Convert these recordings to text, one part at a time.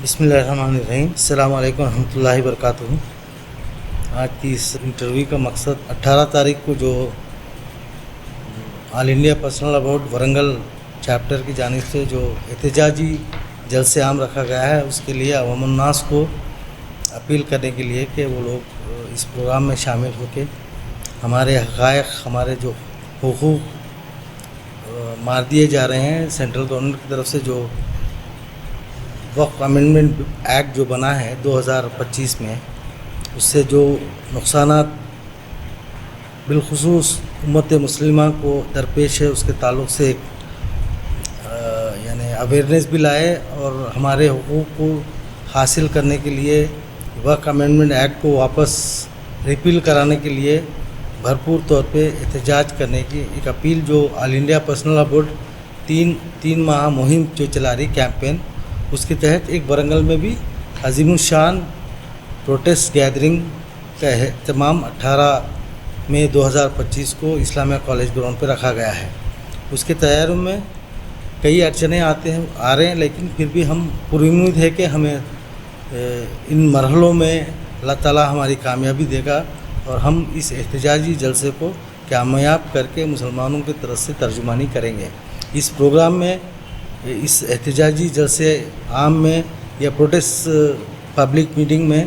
بسم اللہ الرحمن الرحیم. السلام علیکم ورحمۃ اللہ وبرکاتہ. آج کی اس انٹرویو کا مقصد 18 تاریخ کو جو آل انڈیا پرسنل لا بورڈ ورنگل چیپٹر کی جانب سے جو احتجاجی جلسہ عام رکھا گیا ہے، اس کے لیے عوام الناس کو اپیل کرنے کے لیے کہ وہ لوگ اس پروگرام میں شامل ہو کے ہمارے حقائق، ہمارے جو حقوق مار دیے جا رہے ہیں سینٹرل گورنمنٹ کی طرف سے، جو وقف امینڈمنٹ ایکٹ جو بنا ہے 2025 میں، اس سے جو نقصانات بالخصوص امت مسلمہ کو درپیش ہے، اس کے تعلق سے ایک اویئرنیس بھی لائے اور ہمارے حقوق کو حاصل کرنے کے لیے وقف امینڈمنٹ ایکٹ کو واپس ریپیل کرانے کے لیے بھرپور طور پہ احتجاج کرنے کی ایک اپیل جو آل انڈیا پرسنل لا بورڈ تین ماہ مہم جو چلا رہی کیمپین، اس کے تحت ایک ورنگل میں بھی عظیم الشان پروٹیسٹ گیدرنگ کا اہتمام 18 مئی 2025 کو اسلامیہ کالج گراؤنڈ پہ رکھا گیا ہے. اس کے تیاری میں کئی اڑچنیں آ رہے ہیں، لیکن پھر بھی ہم پوری امید ہے کہ ہمیں ان مرحلوں میں اللہ تعالیٰ ہماری کامیابی دے گا اور ہم اس احتجاجی جلسے کو کامیاب کر کے مسلمانوں کی طرف سے ترجمانی کریں گے. اس پروگرام میں، اس احتجاجی جلسے عام میں یا پروٹیسٹ پبلک میٹنگ میں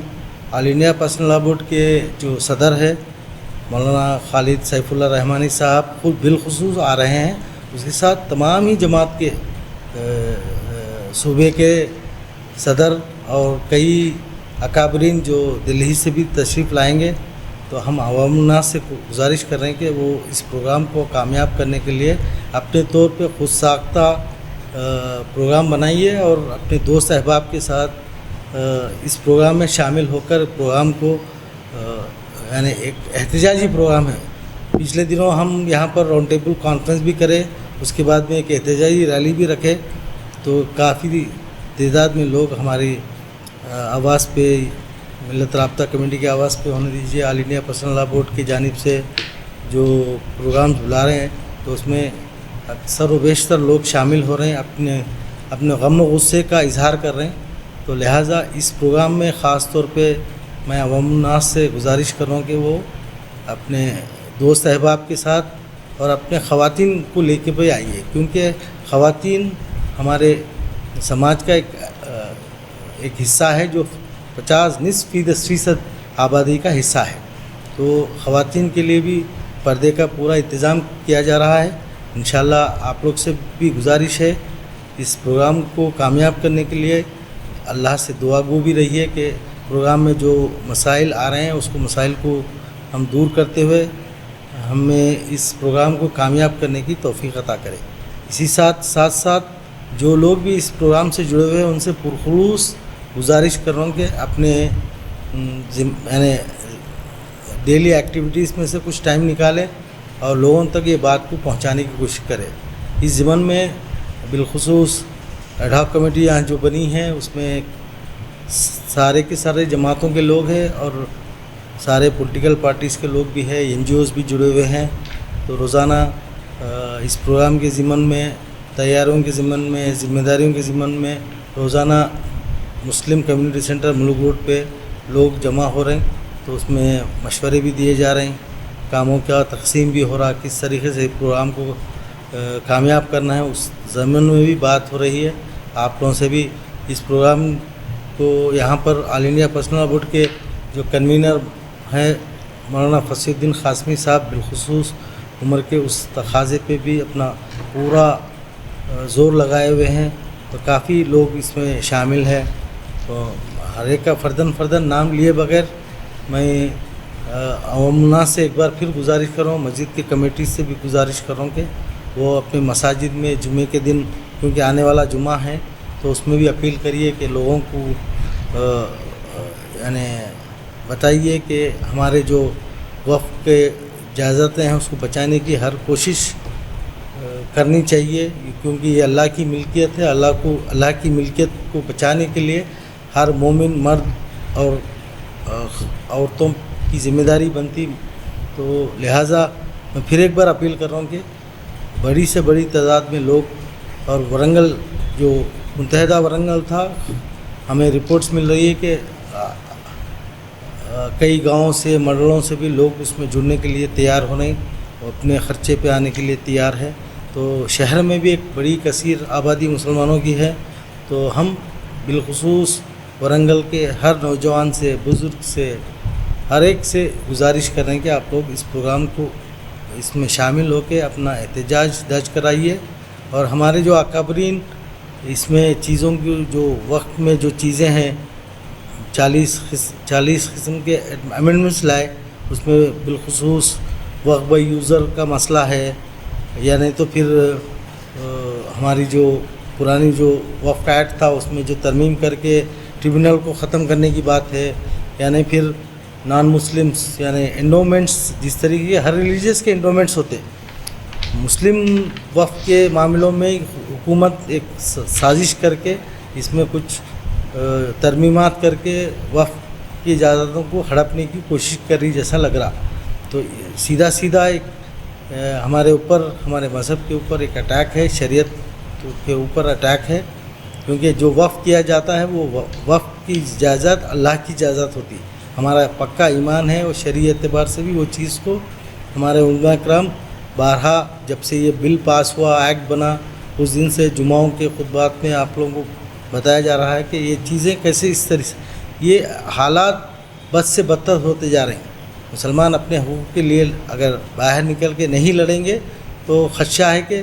آل انڈیا پرسنل لا بورڈ کے جو صدر ہے مولانا خالد سیف اللہ رحمانی صاحب خود بالخصوص آ رہے ہیں. اس کے ساتھ تمام ہی جماعت کے صوبے کے صدر اور کئی اکابرین جو دلی سے بھی تشریف لائیں گے. تو ہم عوام الناس سے گزارش کر رہے ہیں کہ وہ اس پروگرام کو کامیاب کرنے کے لیے اپنے طور پہ خود ساختہ پروگرام بنائیے اور اپنے دوست احباب کے ساتھ اس پروگرام میں شامل ہو کر پروگرام کو ایک احتجاجی پروگرام ہے. پچھلے دنوں ہم یہاں پر راؤنڈ ٹیبل کانفرنس بھی کرے، اس کے بعد میں ایک احتجاجی ریلی بھی رکھے، تو کافی تعداد میں لوگ ہماری آواز پہ، ملت رابطہ کمیٹی کی آواز پہ ہونے دیجیے، آل انڈیا پرسنل لا بورڈ کی جانب سے جو پروگرام بلا رہے ہیں، تو اس میں اکثر و بیشتر لوگ شامل ہو رہے ہیں، اپنے غم و غصے کا اظہار کر رہے ہیں. تو لہٰذا اس پروگرام میں خاص طور پہ میں عوام الناس سے گزارش کر رہا ہوں کہ وہ اپنے دوست احباب کے ساتھ اور اپنے خواتین کو لے کے بھی آئیے، کیونکہ خواتین ہمارے سماج کا ایک حصہ ہے جو 50% آبادی کا حصہ ہے. تو خواتین کے لیے بھی پردے کا پورا انتظام کیا جا رہا ہے. انشاءاللہ آپ لوگ سے بھی گزارش ہے اس پروگرام کو کامیاب کرنے کے لیے اللہ سے دعا گو بھی رہی ہے کہ پروگرام میں جو مسائل آ رہے ہیں اس کو مسائل کو ہم دور کرتے ہوئے ہمیں اس پروگرام کو کامیاب کرنے کی توفیق عطا کرے. اسی ساتھ جو لوگ بھی اس پروگرام سے جڑے ہوئے ہیں ان سے پرخلوص گزارش کر رہا ہوں کہ اپنے ڈیلی ایکٹیویٹیز میں سے کچھ ٹائم نکالیں اور لوگوں تک یہ بات کو پہنچانے کی کوشش کرے. اس ضمن میں بالخصوص ایڈ ہاک کمیٹی یہاں جو بنی ہے، اس میں سارے کے سارے جماعتوں کے لوگ ہیں اور سارے پولیٹیکل پارٹیز کے لوگ بھی ہیں، NGOs بھی جڑے ہوئے ہیں. تو روزانہ اس پروگرام کے ضمن میں، تیاریوں کے ضمن میں، ذمہ داریوں کے ضمن میں روزانہ مسلم کمیونٹی سینٹر ملک روڈ پہ لوگ جمع ہو رہے ہیں. تو اس میں مشورے بھی دیے جا رہے ہیں، کاموں کا تقسیم بھی ہو رہا، کس طریقے سے پروگرام کو کامیاب کرنا ہے اس ضمن میں بھی بات ہو رہی ہے. آپ لوگوں سے بھی اس پروگرام کو یہاں پر آل انڈیا پرسنل لا بورڈ کے جو کنوینر ہیں مولانا فصیح الدین قاسمی صاحب بالخصوص عمر کے اس تقاضے پہ بھی اپنا پورا زور لگائے ہوئے ہیں. تو کافی لوگ اس میں شامل ہیں. تو ہر ایک کا فردن نام لیے بغیر میں عوام الناس سے ایک بار پھر گزارش کر رہا ہوں، مسجد کے کمیٹی سے بھی گزارش کر رہا ہوں کہ وہ اپنے مساجد میں جمعے کے دن، کیونکہ آنے والا جمعہ ہے، تو اس میں بھی اپیل کریے کہ لوگوں کو بتائیے کہ ہمارے جو وقف کے جائیدادیں ہیں اس کو بچانے کی ہر کوشش کرنی چاہیے، کیونکہ یہ اللہ کی ملکیت ہے. اللہ کی ملکیت کو بچانے کے لیے ہر مومن مرد اور عورتوں کی ذمہ داری بنتی. تو لہٰذا میں پھر ایک بار اپیل کر رہا ہوں کہ بڑی سے بڑی تعداد میں لوگ اور ورنگل جو متحدہ ورنگل تھا ہمیں رپورٹس مل رہی ہے کہ کئی گاؤں سے منڈلوں سے بھی لوگ اس میں جڑنے کے لیے تیار ہو رہے ہیں اور اپنے خرچے پہ آنے کے لیے تیار ہے. تو شہر میں بھی ایک بڑی کثیر آبادی مسلمانوں کی ہے. تو ہم بالخصوص ورنگل کے ہر نوجوان سے بزرگ سے ہر ایک سے گزارش کر رہے ہیں کہ آپ لوگ اس پروگرام کو اس میں شامل ہو کے اپنا احتجاج درج کرائیے. اور ہمارے جو اکابرین اس میں چیزوں کی جو وقت میں جو چیزیں ہیں 40 قسم کے امینڈمنٹس لائے. اس میں بالخصوص وقف یوزر کا مسئلہ ہے, یا نہیں تو پھر ہماری جو پرانی جو وقف ایکٹ تھا اس میں جو ترمیم کر کے ٹریبونل کو ختم کرنے کی بات ہے, یعنی پھر نان مسلمس یعنی انڈومنٹس جس طریقے کے ہر ریلیجیس کے انڈومنٹس ہوتے, مسلم وقف کے معاملوں میں حکومت ایک سازش کر کے اس میں کچھ ترمیمات کر کے وقف کی اجازتوں کو ہڑپنے کی کوشش کر رہی جیسا لگ رہا. تو سیدھا ایک ہمارے اوپر ہمارے مذہب کے اوپر ایک اٹیک ہے, شریعت کے اوپر اٹیک ہے. کیونکہ جو وقف کیا جاتا ہے وہ وقف کی اجازت اللہ کی اجازت ہوتی ہے. ہمارا پکا ایمان ہے اور شرعی اعتبار سے بھی وہ چیز کو ہمارے علماء کرام بارہا جب سے یہ بل پاس ہوا, ایکٹ بنا, اس دن سے جمعوں کے خطبات میں آپ لوگوں کو بتایا جا رہا ہے کہ یہ چیزیں کیسے اس طرح سے یہ حالات بد سے بدتر ہوتے جا رہے ہیں. مسلمان اپنے حقوق کے لیے اگر باہر نکل کے نہیں لڑیں گے تو خدشہ ہے کہ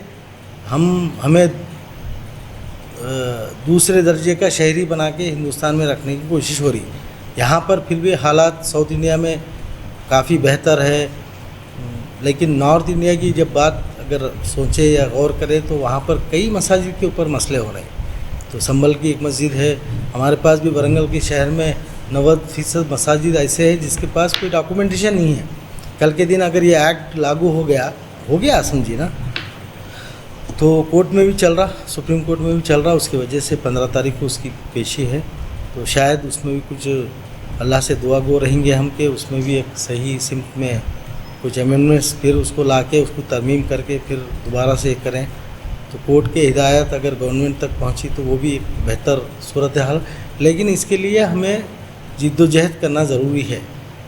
ہمیں دوسرے درجے کا شہری بنا کے ہندوستان میں رکھنے کی کوشش ہو رہی ہے. یہاں پر پھر بھی حالات ساؤتھ انڈیا میں کافی بہتر ہے, لیکن نارتھ انڈیا کی جب بات اگر سوچے یا غور کرے تو وہاں پر کئی مساجد کے اوپر مسئلے ہو رہے ہیں. تو سنبل کی ایک مسجد ہے, ہمارے پاس بھی ورنگل کے شہر میں 90% مساجد ایسے ہیں جس کے پاس کوئی ڈاکومنٹیشن نہیں ہے. کل کے دن اگر یہ ایکٹ لاگو ہو گیا سمجھیے نا, تو کورٹ میں بھی چل رہا, سپریم کورٹ میں بھی چل رہا, اس کی وجہ سے 15 تاریخ کو اس کی پیشی ہے. تو شاید اس میں بھی کچھ اللہ سے دعا گو رہیں گے ہم کہ اس میں بھی ایک صحیح سمت میں کچھ امینڈمنٹس پھر اس کو لا کے اس کو ترمیم کر کے پھر دوبارہ سے کریں. تو کورٹ کے ہدایت اگر گورنمنٹ تک پہنچی تو وہ بھی ایک بہتر صورتحال. لیکن اس کے لیے ہمیں جد و جہد کرنا ضروری ہے,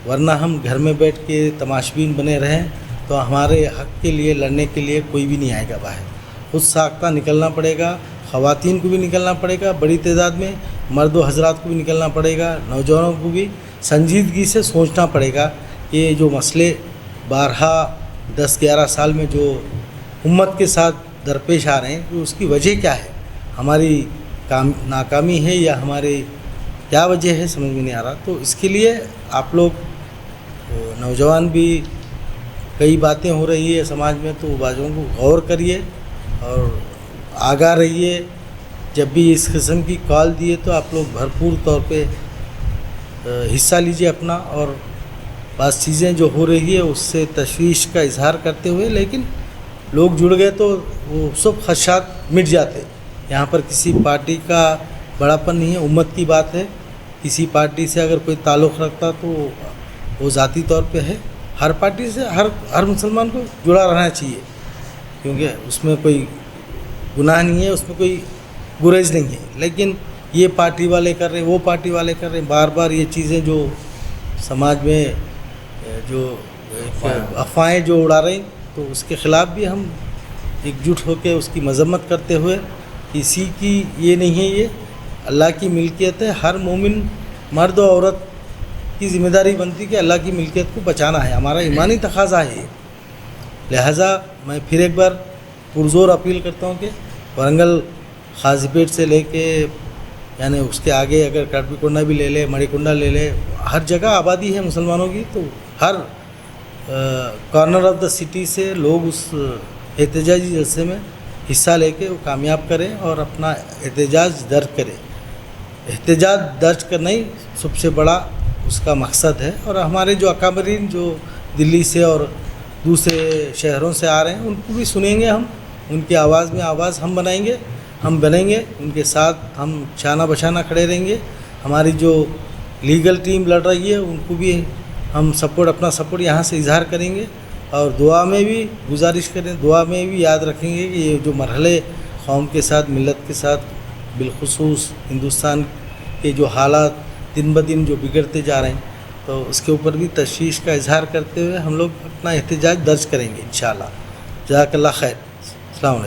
ورنہ ہم گھر میں بیٹھ کے تماشبین بنے رہیں تو ہمارے حق کے لیے لڑنے کے لیے کوئی بھی نہیں آئے گا باہر. خود ساختہ نکلنا پڑے گا, خواتین کو بھی نکلنا پڑے گا بڑی تعداد میں, مرد و حضرات کو بھی نکلنا پڑے گا, نوجوانوں کو بھی سنجیدگی سے سوچنا پڑے گا کہ یہ جو مسئلے بارہا 10-11 سال میں جو امت کے ساتھ درپیش آ رہے ہیں تو اس کی وجہ کیا ہے, ہماری ناکامی ہے یا ہماری کیا وجہ ہے سمجھ میں نہیں آ رہا. تو اس کے لیے آپ لوگ نوجوان بھی کئی باتیں ہو رہی ہے سماج میں, تو باتوں کو غور کریے اور آگاہ رہیے. جب بھی اس قسم کی کال دیے تو آپ لوگ بھرپور طور پہ حصہ لیجیے اپنا, اور بعض چیزیں جو ہو رہی ہے اس سے تشویش کا اظہار کرتے ہوئے, لیکن لوگ جڑ گئے تو وہ سب خدشات مٹ جاتے. یہاں پر کسی پارٹی کا بڑاپن نہیں ہے, امت کی بات ہے. کسی پارٹی سے اگر کوئی تعلق رکھتا تو وہ ذاتی طور پہ ہے. ہر پارٹی سے ہر مسلمان کو جڑا رہنا چاہیے, کیونکہ اس میں کوئی گناہ نہیں ہے, اس میں کوئی گریز نہیں ہے. لیکن یہ پارٹی والے کر رہے ہیں, وہ پارٹی والے کر رہے ہیں, بار بار یہ چیزیں جو سماج میں جو افواہیں جو اڑا رہے ہیں, تو اس کے خلاف بھی ہم ایک جٹ ہو کے اس کی مذمت کرتے ہوئے, کسی کی یہ نہیں ہے, یہ اللہ کی ملکیت ہے. ہر مومن مرد و عورت کی ذمہ داری بنتی کہ اللہ کی ملکیت کو بچانا ہے, ہمارا ایمانی تقاضا ہے. لہٰذا میں پھر ایک بار پرزور اپیل کرتا ہوں کہ ورنگل خاصی پیٹ سے لے کے یعنی اس کے آگے اگر کاٹپی کنڈا بھی لے لے, مڑی کنڈا لے لے, ہر جگہ آبادی ہے مسلمانوں کی. تو ہر کارنر آف دا سٹی سے لوگ اس احتجاجی جلسے میں حصہ لے کے وہ کامیاب کریں اور اپنا احتجاج درج کریں. احتجاج درج کرنا ہی سب سے بڑا اس کا مقصد ہے. اور ہمارے جو اکابرین جو دلی سے اور دوسرے شہروں سے آ رہے ہیں ان کو بھی سنیں گے ہم, ان کی آواز میں آواز ہم بنیں گے, ان کے ساتھ ہم شانہ بشانہ کھڑے رہیں گے. ہماری جو لیگل ٹیم لڑ رہی ہے ان کو بھی ہم اپنا سپورٹ یہاں سے اظہار کریں گے. اور دعا میں بھی گزارش کریں, دعا میں بھی یاد رکھیں گے کہ یہ جو مرحلے قوم کے ساتھ, ملت کے ساتھ, بالخصوص ہندوستان کہ جو حالات دن بدن جو بگڑتے جا رہے ہیں، تو اس کے اوپر بھی تشویش کا اظہار کرتے ہوئے ہم لوگ اپنا احتجاج درج کریں گے انشاءاللہ۔ جزاک اللہ خیر۔ السلام علیکم۔